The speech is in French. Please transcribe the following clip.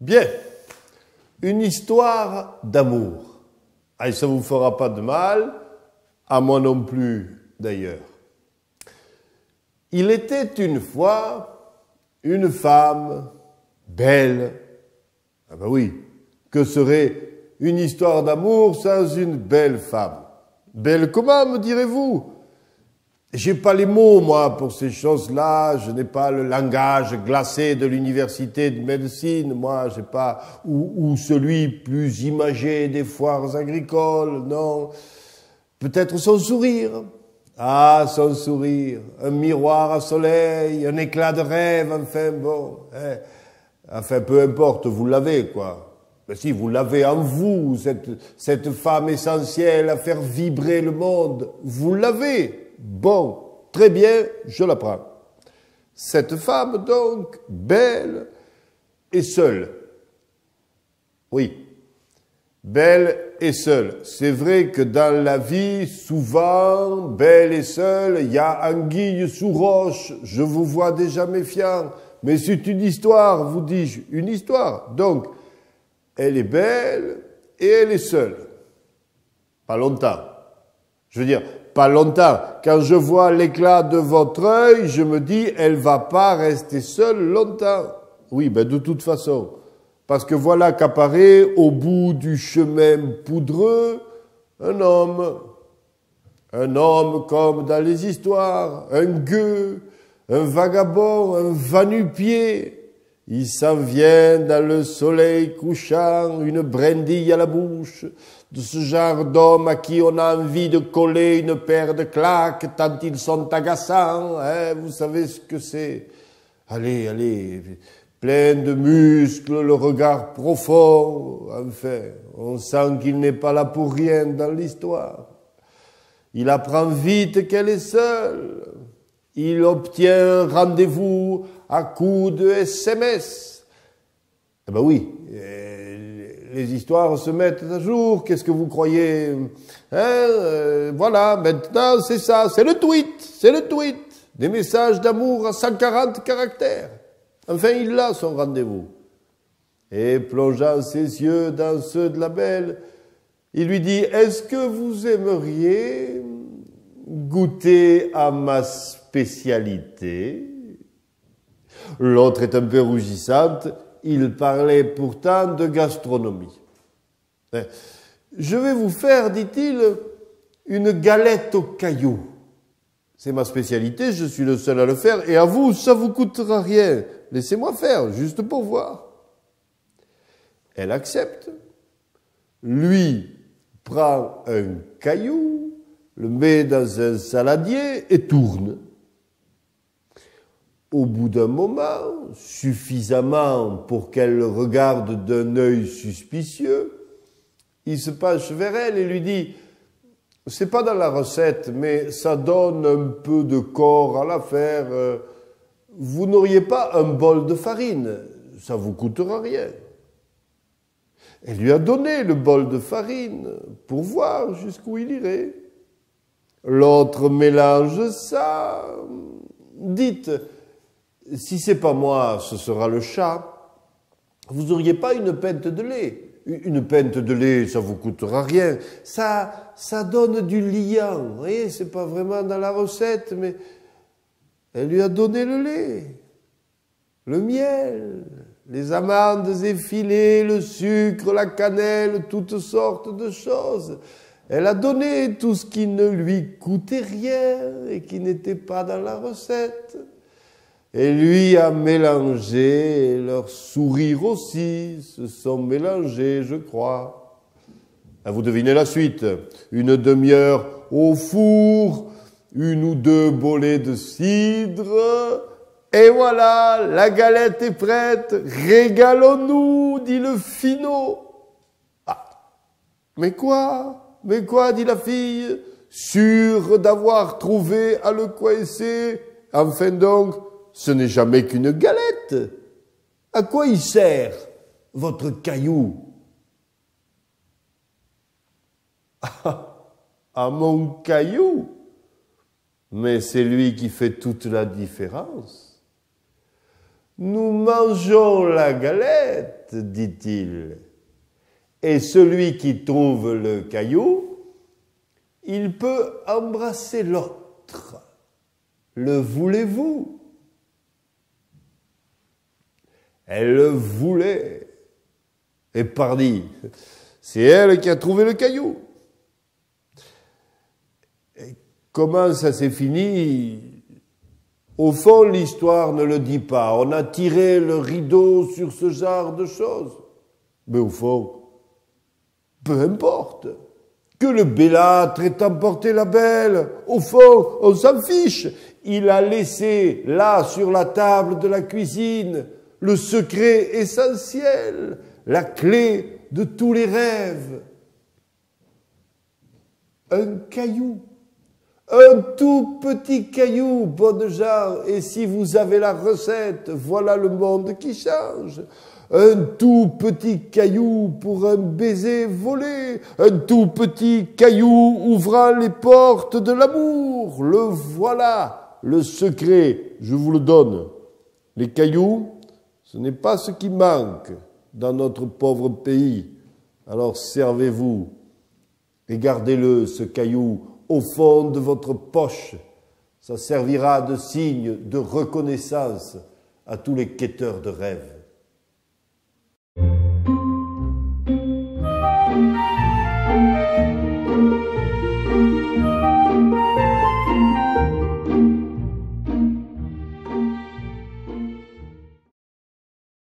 Bien, une histoire d'amour. Ah, ça ne vous fera pas de mal, à moi non plus d'ailleurs. Il était une fois une femme belle. Ah ben oui, que serait une histoire d'amour sans une belle femme? Belle comment, me direz-vous? J'ai pas les mots, moi, pour ces choses-là. Je n'ai pas le langage glacé de l'université de médecine. Moi, j'ai pas, ou celui plus imagé des foires agricoles, non. Peut-être son sourire. Ah, son sourire. Un miroir à soleil, un éclat de rêve, enfin, bon. Enfin, peu importe, vous l'avez, quoi. Mais si, vous l'avez en vous, cette femme essentielle à faire vibrer le monde. Vous l'avez. Bon, très bien, je la prends. Cette femme, donc, belle et seule. Oui, belle et seule. C'est vrai que dans la vie, souvent, belle et seule, il y a anguille sous roche, je vous vois déjà méfiant. Mais c'est une histoire, vous dis-je, une histoire. Donc, elle est belle et elle est seule. Pas longtemps. Je veux dire, pas longtemps. Quand je vois l'éclat de votre œil, je me dis, elle va pas rester seule longtemps. Oui, ben de toute façon. Parce que voilà qu'apparaît au bout du chemin poudreux un homme. Un homme comme dans les histoires, un gueux, un vagabond, un va-nu-pied. Il s'en vient dans le soleil couchant, une brindille à la bouche, de ce genre d'homme à qui on a envie de coller une paire de claques tant ils sont agaçants, hein, vous savez ce que c'est. Allez, allez, plein de muscles, le regard profond, enfin, on sent qu'il n'est pas là pour rien dans l'histoire. Il apprend vite qu'elle est seule. Il obtient un rendez-vous à coup de SMS. Eh ben oui, les histoires se mettent à jour. Qu'est-ce que vous croyez? Voilà, maintenant c'est ça, c'est le tweet. Des messages d'amour à 140 caractères. Enfin, il a son rendez-vous. Et plongeant ses yeux dans ceux de la belle, il lui dit, est-ce que vous aimeriez goûter à ma spécialité? L'autre est un peu rougissante, il parlait pourtant de gastronomie. Je vais vous faire, dit-il, une galette aux cailloux. C'est ma spécialité, je suis le seul à le faire, et à vous, ça vous coûtera rien. Laissez-moi faire, juste pour voir. Elle accepte. Lui prend un caillou, le met dans un saladier et tourne. Au bout d'un moment, suffisamment pour qu'elle le regarde d'un œil suspicieux, il se penche vers elle et lui dit « C'est pas dans la recette, mais ça donne un peu de corps à l'affaire. Vous n'auriez pas un bol de farine? Ça vous coûtera rien. » Elle lui a donné le bol de farine pour voir jusqu'où il irait. L'autre mélange ça. Dites, si c'est pas moi, ce sera le chat. Vous auriez pas une pinte de lait? Une pinte de lait, ça vous coûtera rien. Ça donne du liant. Vous voyez, c'est pas vraiment dans la recette, mais elle lui a donné le lait, le miel, les amandes effilées, le sucre, la cannelle, toutes sortes de choses. Elle a donné tout ce qui ne lui coûtait rien et qui n'était pas dans la recette. Et lui a mélangé, et leurs sourires aussi se sont mélangés, je crois. Vous devinez la suite. Une demi-heure au four, une ou deux bolées de cidre, et voilà, la galette est prête, régalons-nous, dit le finaud. Ah, mais quoi, dit la fille, sûre d'avoir trouvé à le coincer. Enfin donc, ce n'est jamais qu'une galette. À quoi il sert, votre caillou? À mon caillou? Mais c'est lui qui fait toute la différence. Nous mangeons la galette, dit-il, et celui qui trouve le caillou, il peut embrasser l'autre. Le voulez-vous? Elle le voulait. Et pardi, c'est elle qui a trouvé le caillou. Et comment ça s'est fini? Au fond, l'histoire ne le dit pas. On a tiré le rideau sur ce genre de choses. Mais au fond, peu importe. Que le bellâtre ait emporté la belle, au fond, on s'en fiche. Il a laissé là, sur la table de la cuisine, le secret essentiel, la clé de tous les rêves. Un caillou. Un tout petit caillou, bonnes gens, et si vous avez la recette, voilà le monde qui change. Un tout petit caillou pour un baiser volé, un tout petit caillou ouvrant les portes de l'amour. Le voilà, le secret, je vous le donne. Les cailloux, ce n'est pas ce qui manque dans notre pauvre pays. Alors servez-vous et gardez-le, ce caillou, au fond de votre poche. Ça servira de signe de reconnaissance à tous les quêteurs de rêves.